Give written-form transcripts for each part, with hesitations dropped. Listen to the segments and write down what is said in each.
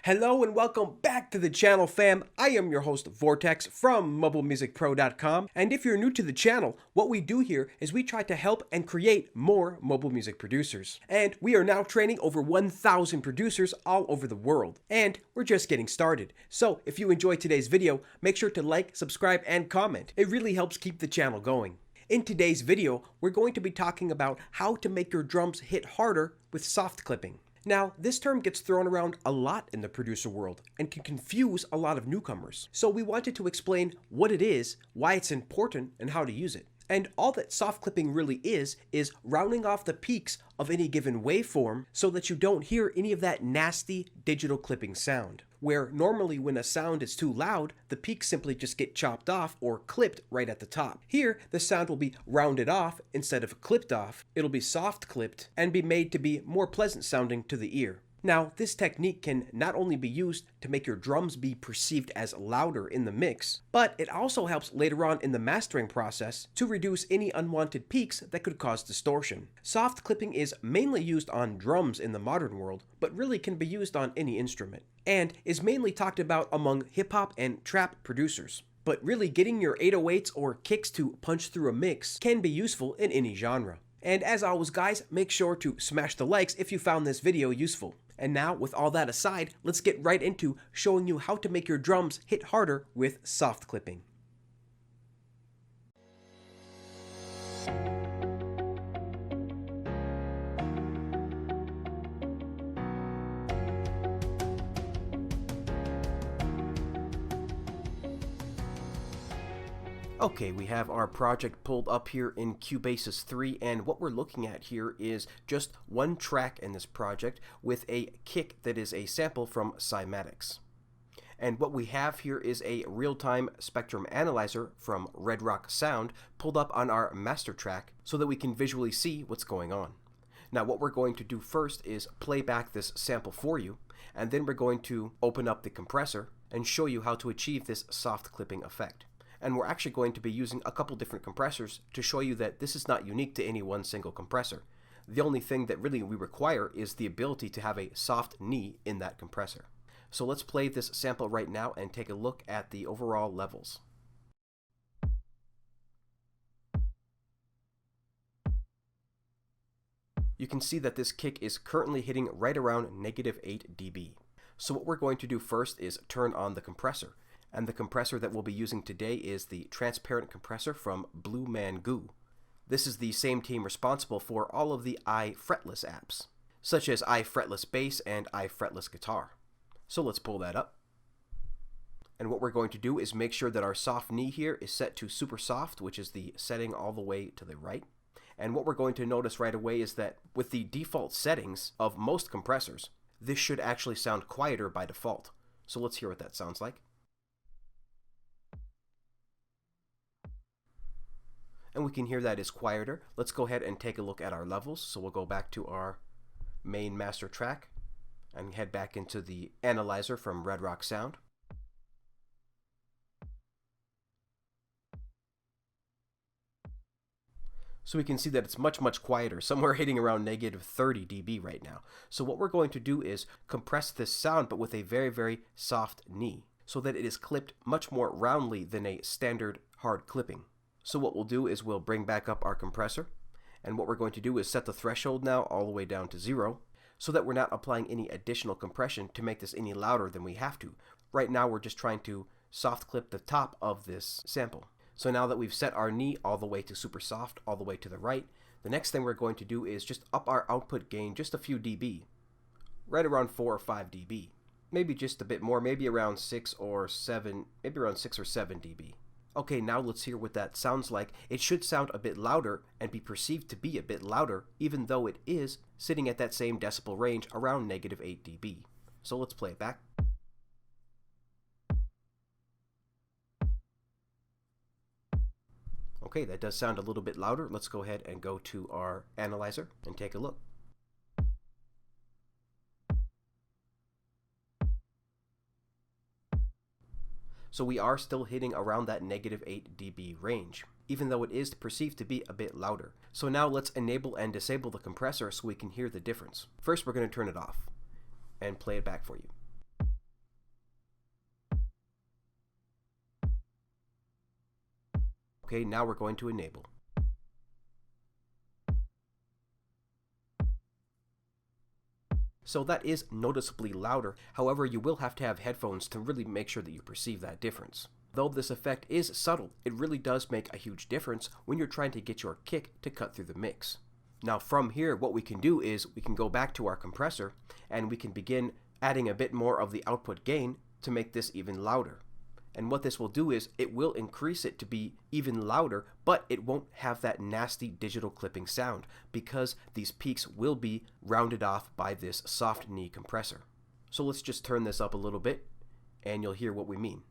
Hello and welcome back to the channel, fam. I am your host Vortex from mobilemusicpro.com, and if you're new to the channel, what we do here is we try to help and create more mobile music producers. And we are now training over 1,000 producers all over the world, and we're just getting started. So if you enjoyed today's video, make sure to like, subscribe, and comment. It really helps keep the channel going. In today's video, we're going to be talking about how to make your drums hit harder with soft clipping. Now, this term gets thrown around a lot in the producer world and can confuse a lot of newcomers. So we wanted to explain what it is, why it's important, and how to use it. And all that soft clipping really is rounding off the peaks of any given waveform so that you don't hear any of that nasty digital clipping sound. Where normally when a sound is too loud, the peaks simply just get chopped off or clipped right at the top. Here, the sound will be rounded off instead of clipped off. It'll be soft clipped and be made to be more pleasant sounding to the ear. Now, this technique can not only be used to make your drums be perceived as louder in the mix, but it also helps later on in the mastering process to reduce any unwanted peaks that could cause distortion. Soft clipping is mainly used on drums in the modern world, but really can be used on any instrument, and is mainly talked about among hip-hop and trap producers. But really getting your 808s or kicks to punch through a mix can be useful in any genre. And as always, guys, make sure to smash the likes if you found this video useful. And now, with all that aside, let's get right into showing you how to make your drums hit harder with soft clipping. Okay, we have our project pulled up here in Cubasis 3, and what we're looking at here is just one track in this project with a kick that is a sample from Cymatics. And what we have here is a real-time spectrum analyzer from Red Rock Sound pulled up on our master track so that we can visually see what's going on. Now what we're going to do first is play back this sample for you, and then we're going to open up the compressor and show you how to achieve this soft clipping effect. And we're actually going to be using a couple different compressors to show you that this is not unique to any one single compressor. The only thing that really we require is the ability to have a soft knee in that compressor. So let's play this sample right now and take a look at the overall levels. You can see that this kick is currently hitting right around -8 dB. So what we're going to do first is turn on the compressor. And the compressor that we'll be using today is the transparent compressor from Mangoo. This is the same team responsible for all of the iFretless apps, such as iFretless Bass and iFretless Guitar. So let's pull that up. And what we're going to do is make sure that our soft knee here is set to super soft, which is the setting all the way to the right. And what we're going to notice right away is that with the default settings of most compressors, this should actually sound quieter by default. So let's hear what that sounds like. And we can hear that is quieter. Let's go ahead and take a look at our levels. So we'll go back to our main master track and head back into the analyzer from Red Rock Sound. So we can see that it's much quieter, somewhere hitting around -30 dB right now. So what we're going to do is compress this sound, but with a very soft knee, so that it is clipped much more roundly than a standard hard clipping. So what we'll do is we'll bring back up our compressor, and what we're going to do is set the threshold now all the way down to 0, so that we're not applying any additional compression to make this any louder than we have to. Right now we're just trying to soft clip the top of this sample. So now that we've set our knee all the way to super soft, all the way to the right, the next thing we're going to do is just up our output gain just a few dB, right around 4 or 5 dB. Maybe just a bit more, maybe around 6 or 7 dB. Okay, now let's hear what that sounds like. It should sound a bit louder and be perceived to be a bit louder, even though it is sitting at that same decibel range around -8 dB. So let's play it back. Okay, that does sound a little bit louder. Let's go ahead and go to our analyzer and take a look. So we are still hitting around that -8 dB range, even though it is perceived to be a bit louder. So now let's enable and disable the compressor so we can hear the difference. First, we're going to turn it off and play it back for you. Okay, now we're going to enable. So that is noticeably louder. However, you will have to have headphones to really make sure that you perceive that difference. Though this effect is subtle, it really does make a huge difference when you're trying to get your kick to cut through the mix. Now from here, what we can do is we can go back to our compressor and we can begin adding a bit more of the output gain to make this even louder. And what this will do is it will increase it to be even louder, but it won't have that nasty digital clipping sound because these peaks will be rounded off by this soft knee compressor. So let's just turn this up a little bit and you'll hear what we mean.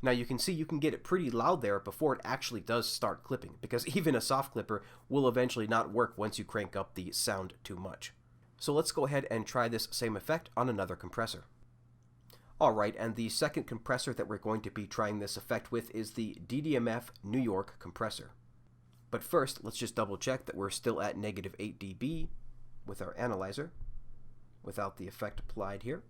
Now you can see you can get it pretty loud there before it actually does start clipping, because even a soft clipper will eventually not work once you crank up the sound too much. So let's go ahead and try this same effect on another compressor. Alright, and the second compressor that we're going to be trying this effect with is the DDMF New York compressor. But first, let's just double check that we're still at negative 8 dB with our analyzer, without the effect applied here.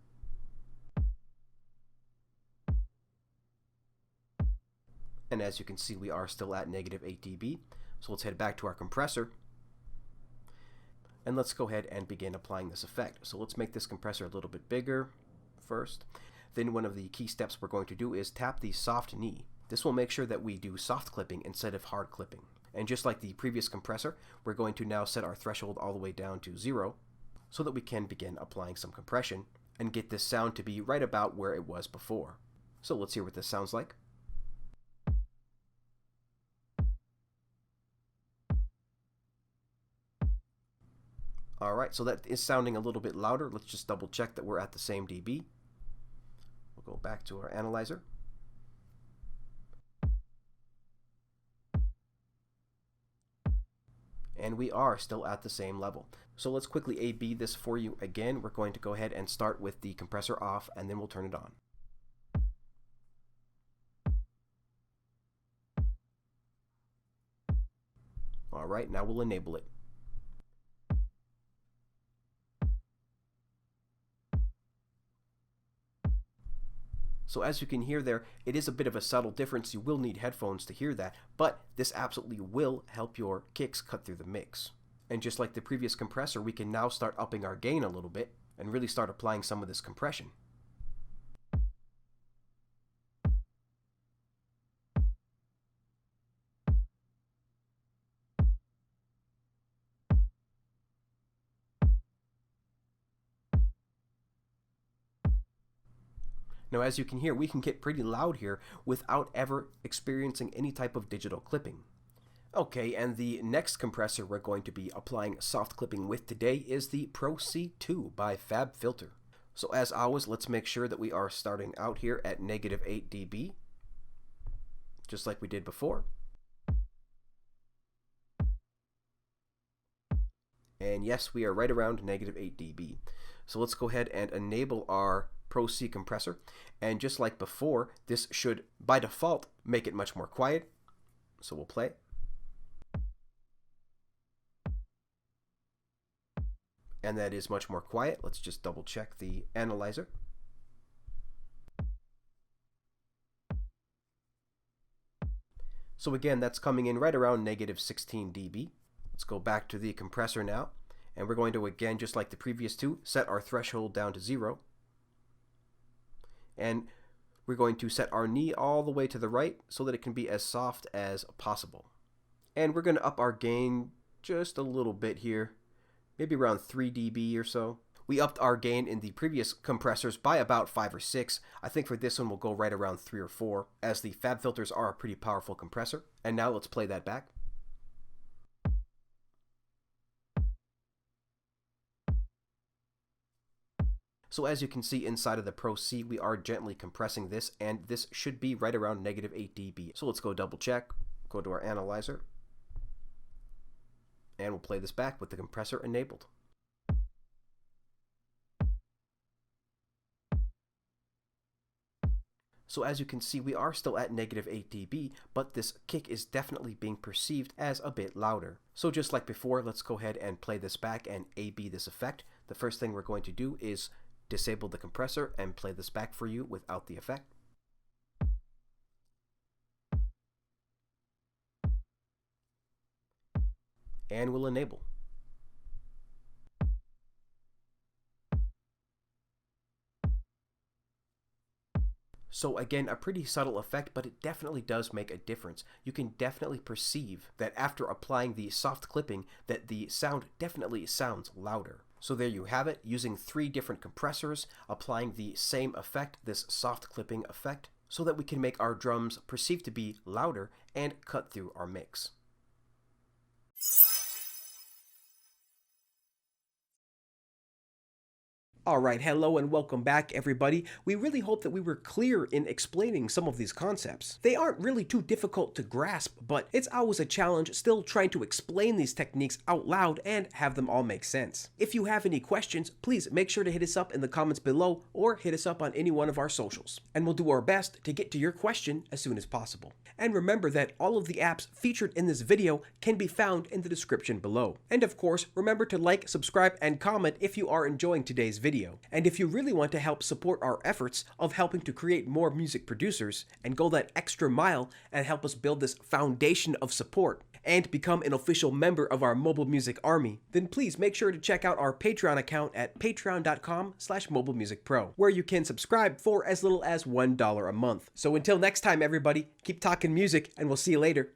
And as you can see, we are still at negative 8 dB. So let's head back to our compressor. And let's go ahead and begin applying this effect. So let's make this compressor a little bit bigger first. Then one of the key steps we're going to do is tap the soft knee. This will make sure that we do soft clipping instead of hard clipping. And just like the previous compressor, we're going to now set our threshold all the way down to 0 so that we can begin applying some compression and get this sound to be right about where it was before. So let's hear what this sounds like. Alright, so that is sounding a little bit louder. Let's just double check that we're at the same dB. We'll go back to our analyzer. And we are still at the same level. So let's quickly A/B this for you again. We're going to go ahead and start with the compressor off and then we'll turn it on. Alright, now we'll enable it. So as you can hear there, it is a bit of a subtle difference. You will need headphones to hear that, but this absolutely will help your kicks cut through the mix. And just like the previous compressor, we can now start upping our gain a little bit and really start applying some of this compression. Now as you can hear, we can get pretty loud here without ever experiencing any type of digital clipping. Okay, and the next compressor we're going to be applying soft clipping with today is the Pro C2 by FabFilter. So as always, let's make sure that we are starting out here at negative 8 dB, just like we did before. And yes, we are right around negative 8 dB. So let's go ahead and enable our Pro C compressor, and just like before, this should by default make it much more quiet. So we'll play. And that is much more quiet. Let's just double check the analyzer. So again, that's coming in right around negative 16 dB. Let's go back to the compressor now, and we're going to, again, just like the previous two, set our threshold down to 0. And we're going to set our knee all the way to the right so that it can be as soft as possible. And we're going to up our gain just a little bit here, maybe around 3 dB or so. We upped our gain in the previous compressors by about 5 or 6. I think for this one we'll go right around 3 or 4, as the FabFilters are a pretty powerful compressor. And now let's play that back. So as you can see inside of the Pro C, we are gently compressing this, and this should be right around negative 8 dB. So let's go double check, go to our analyzer, and we'll play this back with the compressor enabled. So as you can see, we are still at negative 8 dB, but this kick is definitely being perceived as a bit louder. So just like before, let's go ahead and play this back and A/B this effect. The first thing we're going to do is disable the compressor and play this back for you without the effect. And we'll enable. So again, a pretty subtle effect, but it definitely does make a difference. You can definitely perceive that after applying the soft clipping, that the sound definitely sounds louder. So there you have it, using 3 different compressors, applying the same effect, this soft clipping effect, so that we can make our drums perceived to be louder and cut through our mix. Alright, hello and welcome back everybody. We really hope that we were clear in explaining some of these concepts. They aren't really too difficult to grasp, but it's always a challenge still trying to explain these techniques out loud and have them all make sense. If you have any questions, please make sure to hit us up in the comments below or hit us up on any one of our socials. And we'll do our best to get to your question as soon as possible. And remember that all of the apps featured in this video can be found in the description below. And of course, remember to like, subscribe, and comment if you are enjoying today's video. And if you really want to help support our efforts of helping to create more music producers and go that extra mile and help us build this foundation of support and become an official member of our mobile music army, then please make sure to check out our Patreon account at patreon.com/mobilemusicpro, where you can subscribe for as little as $1 a month. So until next time everybody, keep talking music and we'll see you later.